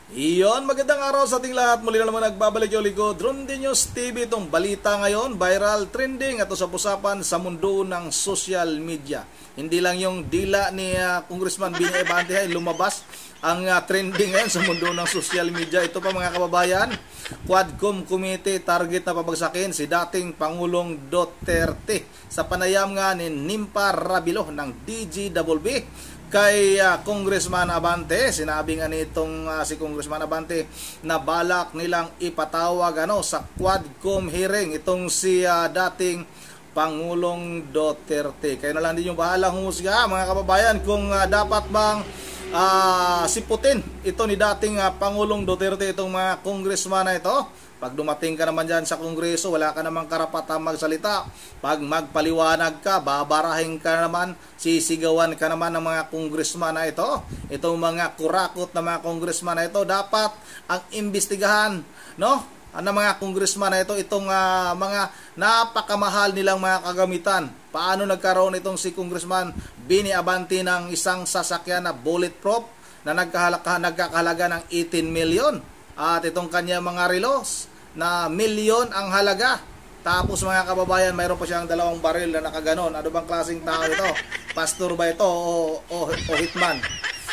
Iyon, magandang araw sa ating lahat. Muli na naman nagbabalik yung likod Ronde News TV. Itong balita ngayon, viral, trending at usap-usapan sa mundo ng social media. Hindi lang yung dila ni Congressman Bini Abante ay lumabas ang trending ngayon sa mundo ng social media. Ito pa mga kababayan, Quadcom Committee target na pabagsakin si dating Pangulong Duterte sa panayam nga ni Nimpa Rabilo ng DGWB kay Congressman Abante. Sinabi nga nitong si Congressman Abante na balak nilang ipatawag sa Quadcom hearing itong si dating Pangulong Duterte. Kayo na lang din yung bahalang humusga mga kababayan kung dapat bang siputin ito ni dating Pangulong Duterte itong mga congressman na ito. Pag dumating ka naman dyan sa Kongreso, wala ka namang karapatang magsalita. Pag magpaliwanag ka, babarahin ka naman, sisigawan ka naman ng mga congressman na ito. Itong mga kurakot na mga congressman na ito, dapat ang imbestigahan, no? Ang mga congressman na ito, itong mga napakamahal nilang mga kagamitan. Paano nagkaroon itong si Congressman Bini Abante ng isang sasakyan na bulletproof na nagkakahalaga ng 18 million? At itong kanya mga relos na milyon ang halaga. Tapos mga kababayan, mayroon pa siyang 2 baril na nakaganon. Ano bang klaseng tao ito? Pastor ba ito o hitman?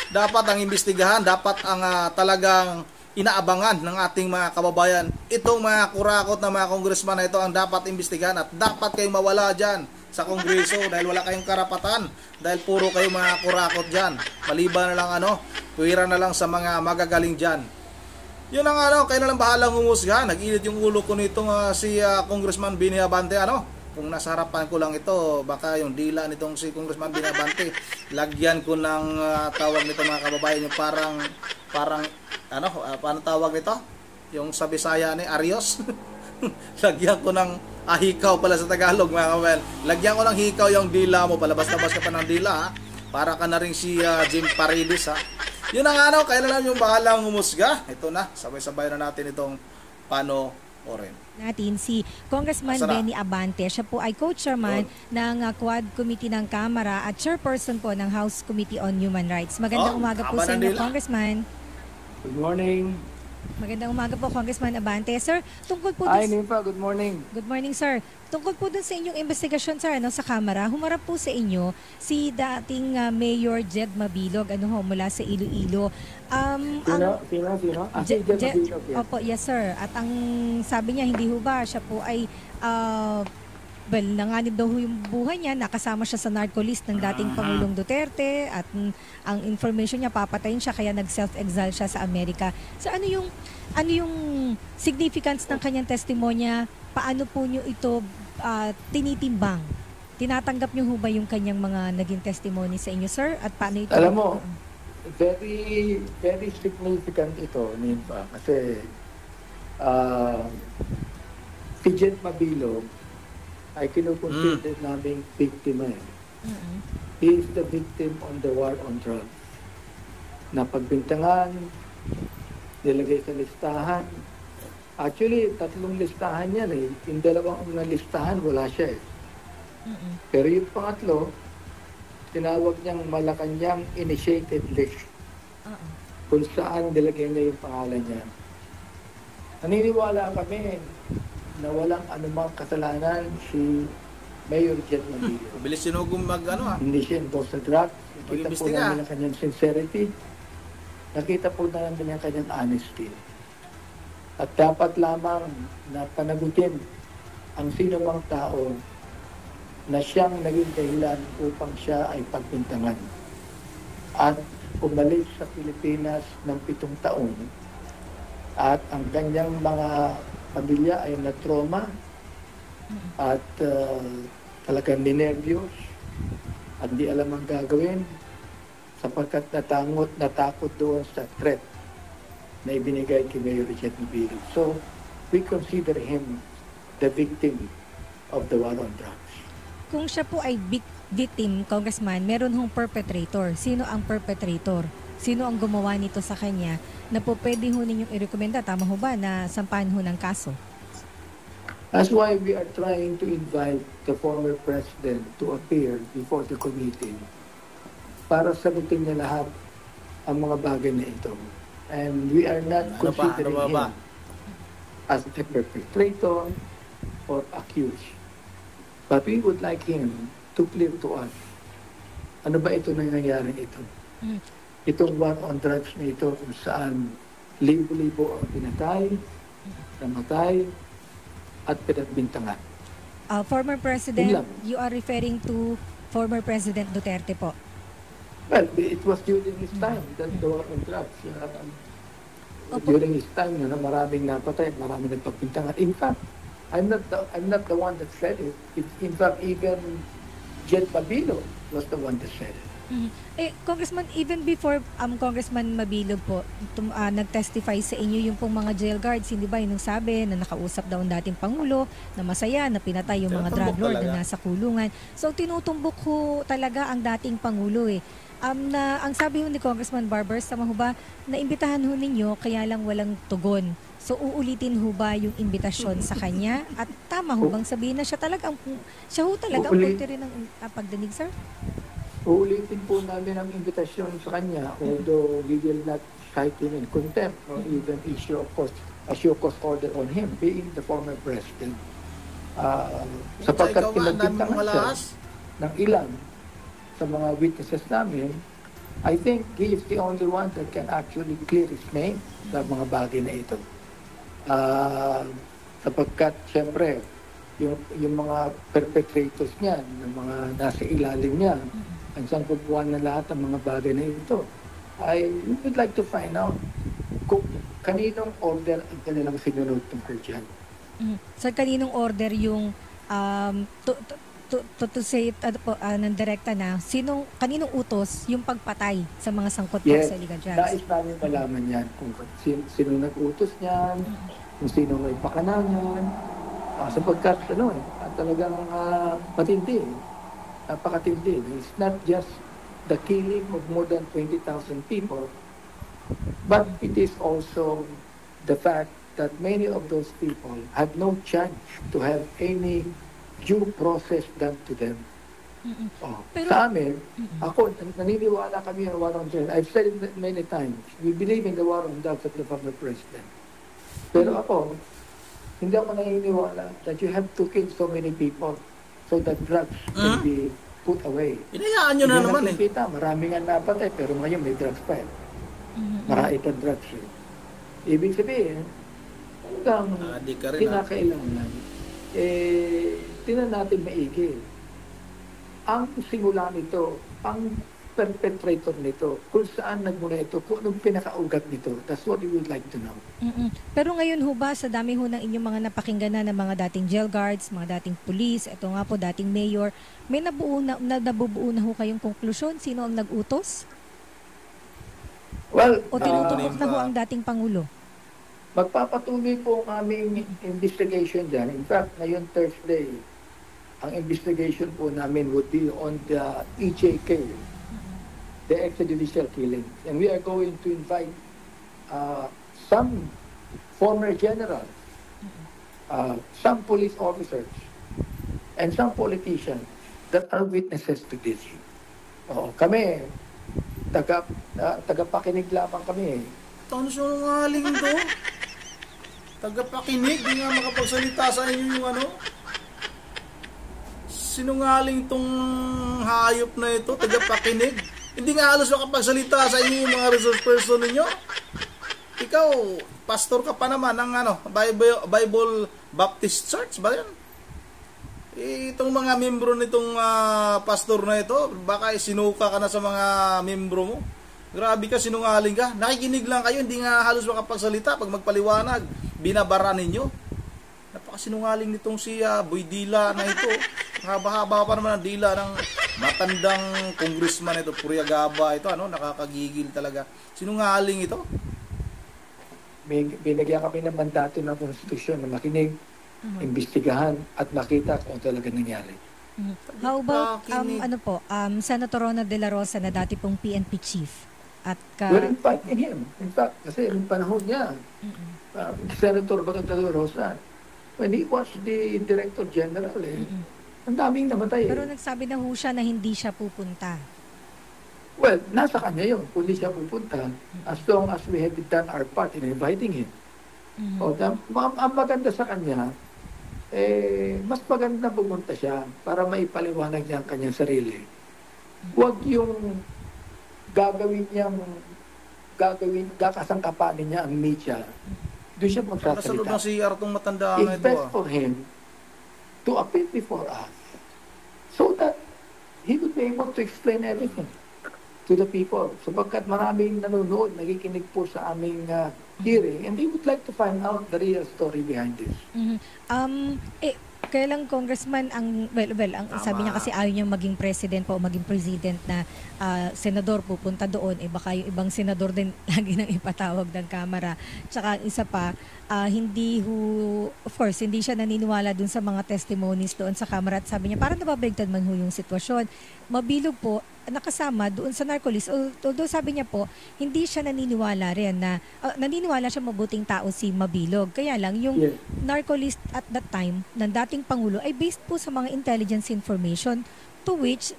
Dapat ang imbestigahan, dapat ang talagang inaabangan ng ating mga kababayan. Itong mga kurakot na mga congressman na ito ang dapat imbestigahan at dapat kayong mawala dyan sa Kongreso dahil wala kayong karapatan. Dahil puro kayong mga kurakot dyan. Maliban na lang tuwira na lang sa mga magagaling dyan. Yun ang kayo na lang bahalang humusga. Nag-init yung ulo ko nitong si Congressman Bini Abante. Kung nasa harapan ko lang ito, baka yung dila nitong si Congressman Bini Abante, lagyan ko ng tawag nito mga kababayan, yung parang paano tawag nito? Yung sa Bisaya ni Arios. Lagyan ko ng hikaw pala sa Tagalog mga kababayan. Lagyan ko ng hikaw yung dila mo, palabas-labas ka pa ng dila para ka na rin si Jim Paredes Yun ang kaya na lang yung bahalang humusga. Ito na, sabay-sabay na natin itong panoorin. Natin si Congressman Bini Abante. Siya po ay co-chairman ng Quad Committee ng Kamara at chairperson po ng House Committee on Human Rights. Magandang umaga po sa inyo, Congressman. Good morning. Magandang umaga po, Congressman Abante. Sir, tungkol po Hi, Nimpa. Good morning. Good morning, sir. Tungkol po dun sa inyong investigasyon, sir, sa Kamara, humarap po sa inyo si dating Mayor Jed Mabilog, mula sa Iloilo. Sino? Si Jed Mabilog, yes. Opo, yes, sir. At ang sabi niya, hindi ho ba, siya po ay nanganib daw yung buhay niya, nakasama siya sa narco list ng dating Pangulong Duterte at ang information niya, papatayin siya kaya nag-self-exile siya sa Amerika. So ano yung significance ng kanyang testimonya? Paano po niyo ito tinitimbang? Tinatanggap niyo ho ba yung kanyang mga naging testimony sa inyo, sir? At paano ito? Alam mo, very, very significant ito, Nimpa, kasi si Jed Mabilog ay kinukonsider naming biktima. He is the victim on the war on drugs. Napagbintangan, nilagay sa listahan. Actually, 3 listahan yan Yung 2 listahan, wala siya Pero yung pangatlo, tinawag niyang Malacanang Initiated List. Kung saan nilagay na yung pangalan niya. Naniniwala kami na walang anumang kasalanan si Mayor Jed Mabilog. Bilis sinugong Hindi siya involved sa drugs. Nakita po namin ang kanyang sincerity. Nakita po namin ang kanyang honesty. At dapat lamang na panagutin ang sino mang tao na siyang naging dahilan upang siya ay pagbintangan. At umalis sa Pilipinas ng 7 taon. At ang kanyang mga pamilya ay na-trauma at talagang ninervyos at di alam ang gagawin sapagkat natakot doon sa threat na ibinigay kay Mayor Jed Mabilog. So, we consider him the victim of the war on drugs. Kung siya po ay victim, Congressman, meron hong perpetrator. Sino ang perpetrator? Sino ang gumawa nito sa kanya na po pwede ho ninyong i-recommenda, tama ho ba, na sampahan ho ng kaso? That's why we are trying to invite the former president to appear before the committee para sagutin niya lahat ang mga bagay na ito. And we are not Ano pa? Ano considering ba? him as a perpetrator or accused. But we would like him to clear to us. Ano ba ito nangyayari ito? Mm. Itong war on drugs na ito kung saan libo-libo ang pinatay, namatay, at pinagbintangan. Former Yun President, lang. you are referring to former President Duterte po. Well, it was during his time that the war on drugs. Opo. During his time, na maraming napatay, maraming nagpagbintangan. In fact, I'm not the one that said it. In fact, even Jet Pabilo was the one that said it. Mhm. Congressman, even before Congressman Mabilog po, nag-testify sa inyo yung pong mga jail guards, hindi ba yung sabi na nakausap daw ang dating Pangulo, na masaya, na pinatay yung mga drug Tinutumbok lord talaga. na nasa kulungan. So tinutumbok ho talaga ang dating Pangulo eh. Ang sabi ho ni Congressman Barbers, tama ho ba, na imbitahan ho ninyo, kaya lang walang tugon. So uulitin ho ba yung imbitasyon sa kanya? At tama ho bang sabihin na siya talaga ang Uulit. punti rin ng pagdinig, sir? Uulitin po namin ang invitasyon sa kanya, although we will not cite him in contempt or even issue a show cause order on him, being the former president. Sapagkat Ikaw nga, ang dami mong pinagbintangan siya malakas. ng ilan sa mga witnesses namin, I think he is the only one that can actually clear his name sa mga bagay na ito. Sapagkat, siyempre, yung mga perpetrators niya, yung mga nasa ilalim niya, ang sangkupuan na lahat ng mga bagay na ito, I would like to find out kung kaninong order ang kanilang sinunod tungkol dyan. So, kaninong order yung to say it ng direkta na, kaninong utos yung pagpatay sa mga sangkot po Yes, sa illegal drugs? nais namin malaman yan kung sino nag-utos niyan, kung sino may pakananan, sapagkat talagang matindi, napakatindi. It's not just the killing of more than 20,000 people, but it is also the fact that many of those people had no chance to have any due process done to them. Pero- Sa amin, ako, naniniwala kami ng war on drugs. I've said it many times. We believe in the war on drugs of the former president. Pero ako, hindi ako naniniwala that you have to kill so many people so that drugs can be put away. Inayaan nyo na Hindi naman eh. nakikita, maraming nga napatay, pero ngayon may drugs pa eh. Marami pang drugs eh. Ibig sabihin, hanggang Di ka rin kinakailangan, tinan natin maigi. Ang simula nito, ang perpetrator nito, kung saan nagmula ito, kung anong pinakaugat nito. That's what we would like to know. Pero ngayon ho ba, sa dami ho ng inyong mga napakinggan na ng mga dating jail guards, mga dating police, ito nga po, dating mayor, may nabubuo na ho kayong konklusyon? Sino ang nag-utos? Well, O tinutumbok na ho pa. ang dating Pangulo? magpapatuloy po ang aming investigation dyan. In fact, ngayon Thursday, ang investigation po namin would be on the EJK, the extrajudicial killing. And we are going to invite some former generals, some police officers, and some politicians that are witnesses to this. Kami, tagapakinig lamang kami. Ano sinungaling to? Tagapakinig, di nga makapagsalita sa inyo yung sinungaling tong hayop na ito, tagapakinig. Hindi nga halos makapagsalita sa inyo yung mga resource person ninyo. Ikaw, pastor ka pa naman ng Bible Baptist Church ba yan? Itong mga membro nitong pastor na ito, baka sinuka ka na sa mga membro mo. Grabe ka, sinungaling ka. Nakikinig lang kayo, hindi nga halos makapagsalita. Pag magpaliwanag, binabara ninyo. Napakasinungaling nitong si Boy Dila na ito. Haba-haba pa naman ang dila ng matandang congressman ito, Puriagaba ito, nakakagigil talaga. Sinungaling ito. Binigyan kami ng mandato ng konstitusyon na makinig, imbestigahan at makita kung talaga nangyari. How about, Pakinig. Senator Ronald De La Rosa na dati pong PNP chief? At We're inviting him. In fact, kasi yung panahon niya, Senator Bato de la Rosa, when he was the Director General, ang daming namatay. pero nagsabi na ho siya na hindi siya pupunta. Well, nasa kanya yun. Kung di siya pupunta, as long as we have done our part in inviting him. O, ang maganda sa kanya, mas maganda pumunta siya para maipaliwanag niya ang kanyang sarili. Huwag yung kakasangkapanin niya ang media. Doon siya Nasa loob ng magsasalita. CR tong matanda It's na ito. best for him to appear before us so that he would be able to explain everything to the people. Sapagkat maraming nanonood, nakikinig po sa aming hearing, and they would like to find out the real story behind this. Kaya lang Congressman ang ang sabi niya kasi ayaw niya maging president po o maging president na senador pupunta doon, baka yung ibang senador din lagi nang ipatawag ng kamera. Tsaka isa pa, of course hindi siya naniniwala dun sa mga testimonies doon sa kamera at sabi niya parang nababaligtad man ho yung sitwasyon. Mabilog po nakasama doon sa narco-list. Although sabi niya po, hindi siya naniniwala rin na, naniniwala siya mabuting tao si Mabilog. Kaya lang, yung Yes. narco-list at that time ng dating Pangulo ay based po sa mga intelligence information to which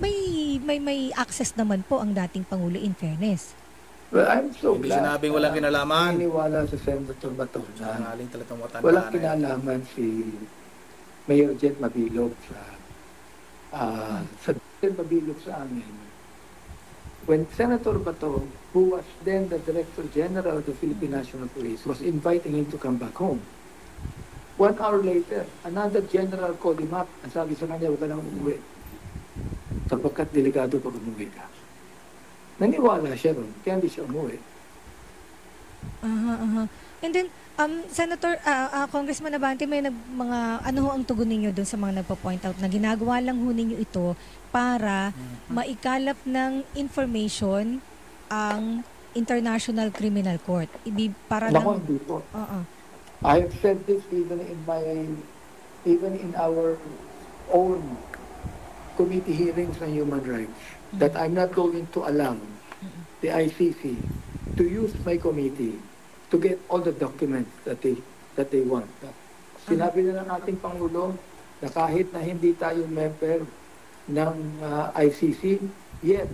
may access naman po ang dating Pangulo in fairness. Well, I'm so Hindi glad. sinabing walang kinalaman. Naniniwala sa Senator Bato na Sangaling talagang matanda walang na yan. kinalaman si Mayor Jet Mabilog sa Jet Mabilog sa amin. When Senator Bato, who was then the Director General of the Philippine National Police, was inviting him to come back home, 1 hour later, another general called him up and sabi sa kanya, huwag ka nang umuwi. Sapagkat delikado pag umuwi ka. Naniwala siya ron, kaya hindi siya umuwi. And then, Senator, Congressman Abante, may mga, ano ho ang tugon ninyo doon sa mga nagpo-point out na ginagawa lang ho ninyo ito para maikalap ng information ang International Criminal Court. Para Nako, lang... hindi po. I have said this even in our own committee hearings on human rights, that I'm not going to allow the ICC to use my committee to get all the documents that they want. Sinabi na ng ating Pangulo na kahit na hindi tayo member ng ICC, yet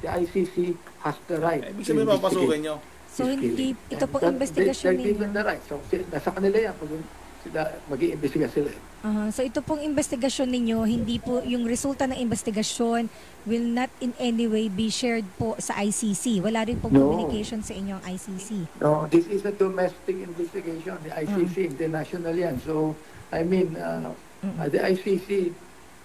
the ICC has the right Ibig sabihin papasukin nyo. So, hindi, ito pong That- investigasyon they're given ninyo. the right. So, nasa kanila yan. Mag-iimbestiga sila. So, ito pong investigasyon ninyo, hindi po, yung resulta ng investigasyon will not in any way be shared po sa ICC. Wala rin pong No. communication sa inyong ICC. No, this is a domestic investigation. The ICC, international yan. So, I mean, the ICC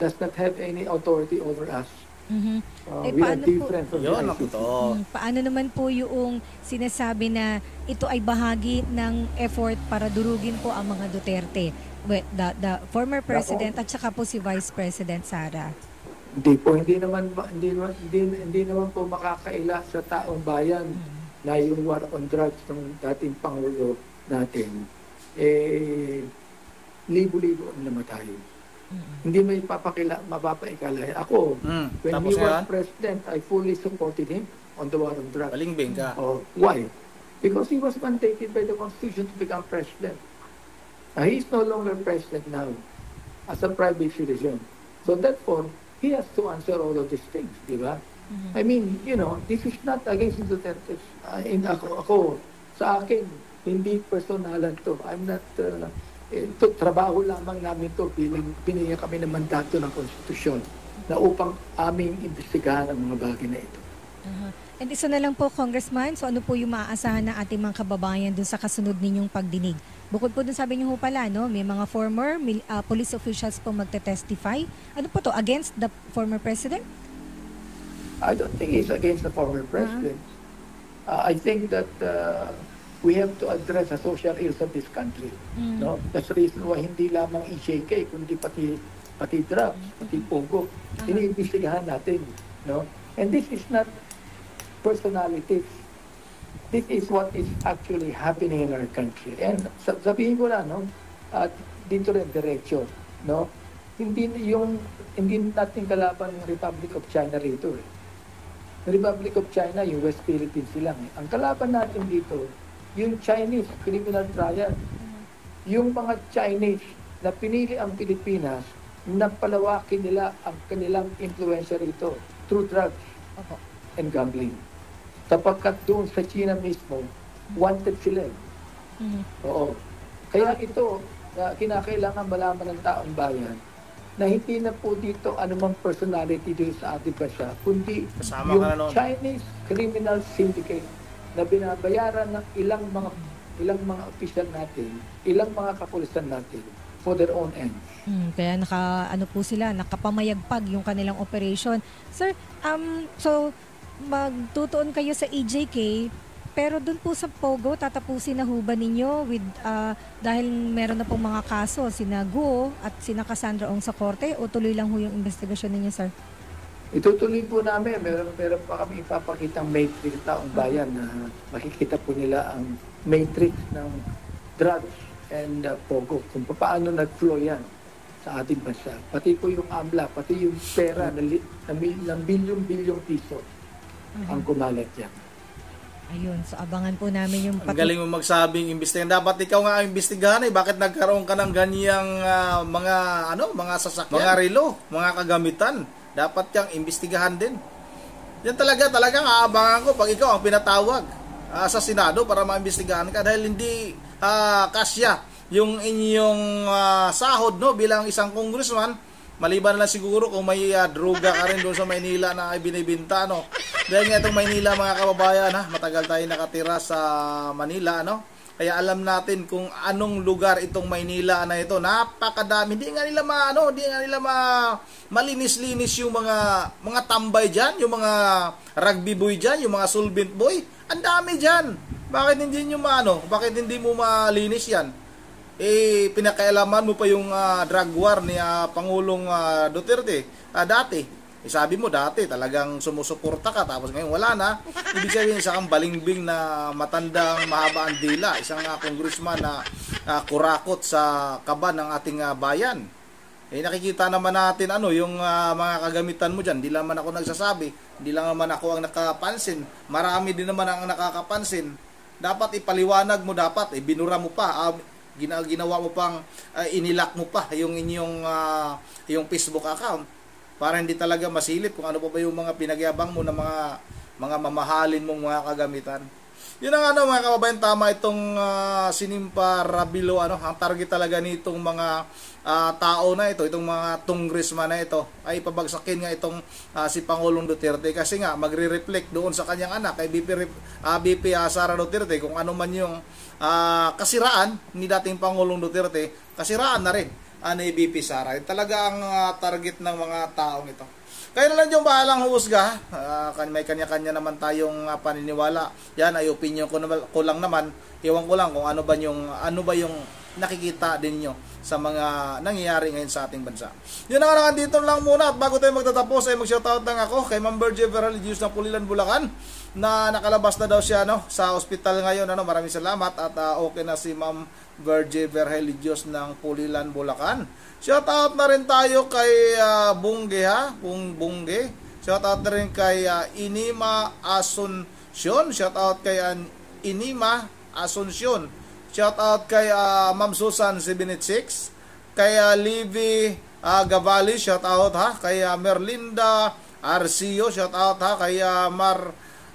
does not have any authority over us. We are paano po- different from the Yun ako ICC. to. Paano naman po yung sinasabi na ito ay bahagi ng effort para durugin po ang mga Duterte? The former president at saka po si Vice President Sara. Hindi naman po makakaila sa taong bayan na yung war on drugs ng dating Pangulo natin, libo-libo ang namatay. Hindi may mapapaikalaya. Ako, when Tapos he was yan, president, I fully supported him on the war on drugs. balingbing ka. Oh, why? Because he was mandated by the Constitution to become president. Now, he's no longer president now as a private citizen. So therefore, he has to answer all of these things, di ba? I mean, this is not against the Duterte. Ako, sa akin, hindi personalan to. I'm not... ito, trabaho lamang namin to bilang binigyan kami ng mandato ng konstitusyon na upang aming imbestigahan ang mga bagay na ito. And isa na lang po, Congressman, so ano po yung maaasahan ng ating mga kababayan dun sa kasunod ninyong pagdinig? Bukod po dun sabi niyo ho pala, no, may mga former police officials po magte-testify. Ano po to, against the former president? I don't think it's against the former president. I think that we have to address the social ills of this country. No? That's the reason why hindi lamang EJK, kundi pati drugs, pati pogo. Iniimbestigahan natin. No? And this is not personalities. This is what is actually happening in our country. And sabihin ko na, no? At dito rin diretsyo, no? Hindi natin kalaban yung Republic of China rito. Republic of China, yung West Philippines lang. Ang kalaban natin dito, yung Chinese criminal trial. Yung mga Chinese na pinili ang Pilipinas, na palawakin nila ang kanilang influensya rito through drugs. and gambling. Sapagkat doon sa China mismo, wanted sila. Oo. Kaya ito, kinakailangan malaman ng taong bayan na hindi na po dito anumang personality dito sa ating bansa, kundi Kasama yung ka na noon. Chinese criminal syndicate na binabayaran ng ilang mga opisyal natin, ilang mga kapulisan natin for their own ends. Kaya nakapamayagpag yung kanilang operation. Sir, so magtutuon kayo sa EJK, pero dun po sa Pogo, tatapusin na ho ba ninyo with, dahil meron na pong mga kaso, sina Guo at sina Cassandra Ong sa korte, o tuloy lang ho yung investigasyon ninyo, sir? Itutuloy po namin. Meron pa kami ipapakitang matrix taong bayan na makikita po nila ang matrix ng drugs and Pogo. Kung paano nag-flow yan sa ating bansa. Pati po yung AMLA, pati yung pera ng bilyon-bilyong piso ang kumalat yan. Ayun, so abangan po namin yung Ang galing mo magsabing imbestigahan. Dapat ikaw nga ang imbestigahan eh. Bakit nagkaroon ka ng ganyang mga sasakyan, mga relo, mga kagamitan? Dapat kang imbestigahan din. Yan talagang aabangan ko pag ikaw ang pinatawag sa Senado para maimbestigahan ka dahil hindi kasya yung inyong sahod no bilang isang congressman. Maliban na lang siguro kung may droga ka rin doon sa Maynila na binibinta, no? Dahil nga itong Maynila, mga kababayan, matagal tayo nakatira sa Manila, no? Kaya alam natin kung anong lugar itong Maynila na ito. Napakadami. Hindi nga nila malinis-linis yung mga tambay diyan, yung mga rugby boy diyan, yung mga solvent boy. Ang dami diyan. Bakit hindi mo malinis 'yan? Pinakailaman mo pa yung drug war ni Pangulong Duterte dati. Sabi mo dati talagang sumusuporta ka tapos ngayon wala na. Ibig sabihin isa kang balingbing na matandang mahaba ang dila, isang congressman na kurakot sa kaban ng ating bayan. Nakikita naman natin yung mga kagamitan mo diyan. Hindi lang man ako nagsasabi, hindi lang naman ako ang nakapansin. Marami din naman ang nakakapansin. Dapat ipaliwanag mo, dapat binura mo pa. Ginawa mo pang inilak mo pa yung inyong yung Facebook account para hindi talaga masilip kung ano pa ba yung mga pinagyabang mo na mga mamahalin mong mga kagamitan. Yun ang mga kababayan, tama itong Sinimpa Rabilo, ang target talaga nitong mga tao na ito, itong mga congressman na ito ay pabagsakin nga itong si Pangulong Duterte kasi nga magre-reflect doon sa kanyang anak kay BP Sara Duterte kung ano man yung kasiraan ni dating Pangulong Duterte, kasiraan na rin ni BP Sara. Talaga ang target ng mga taong ito. Kaya na lang yung bahalang humusga. May kanya-kanya naman tayong paniniwala. Yan ay opinion ko lang naman. Iwan ko lang kung ano ba yung nakikita din nyo sa mga nangyayari ngayon sa ating bansa. Yun na nga, dito lang muna. At bago tayo magtatapos ay mag-shoutout lang ako kay Ma'am Virgie Verheligius ng Pulilan, Bulacan, na nakalabas na daw siya sa ospital ngayon. Maraming salamat at okay na si Ma'am Virgie Verheligius ng Pulilan, Bulacan. Shoutout na rin tayo kay Bungge. Shoutout na rin kay Inima Asuncion. Shoutout kay Inima Asuncion. Shoutout kay Ma'am Susan 76. Kay Livy Gavali, shoutout kay Merlinda Arcio, shoutout kay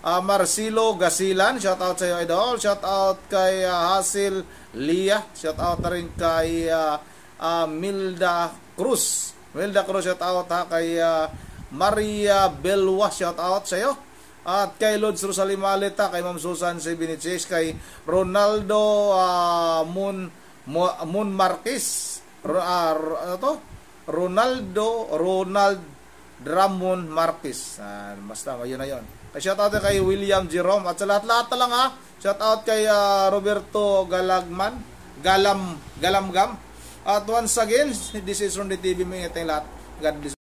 Marcelo Gasilan, shoutout sa iyo idol. Shoutout kay Hasil Lia, shoutout na rin kay Milda Cruz, shoutout kay Maria Belwa, shoutout sa iyo. At kay Lods Rosalie Maleta, kay Ma'am Susan Sebiniches, kay Ronaldo Mon Marquez, Ronald Dramon Marquez. Basta yun na yun. Shoutout kay William Jerome at sa lahat-lahat na lang shoutout kay Roberto Galamgam. At once again, this is Ronde TV. May lahat. God bless.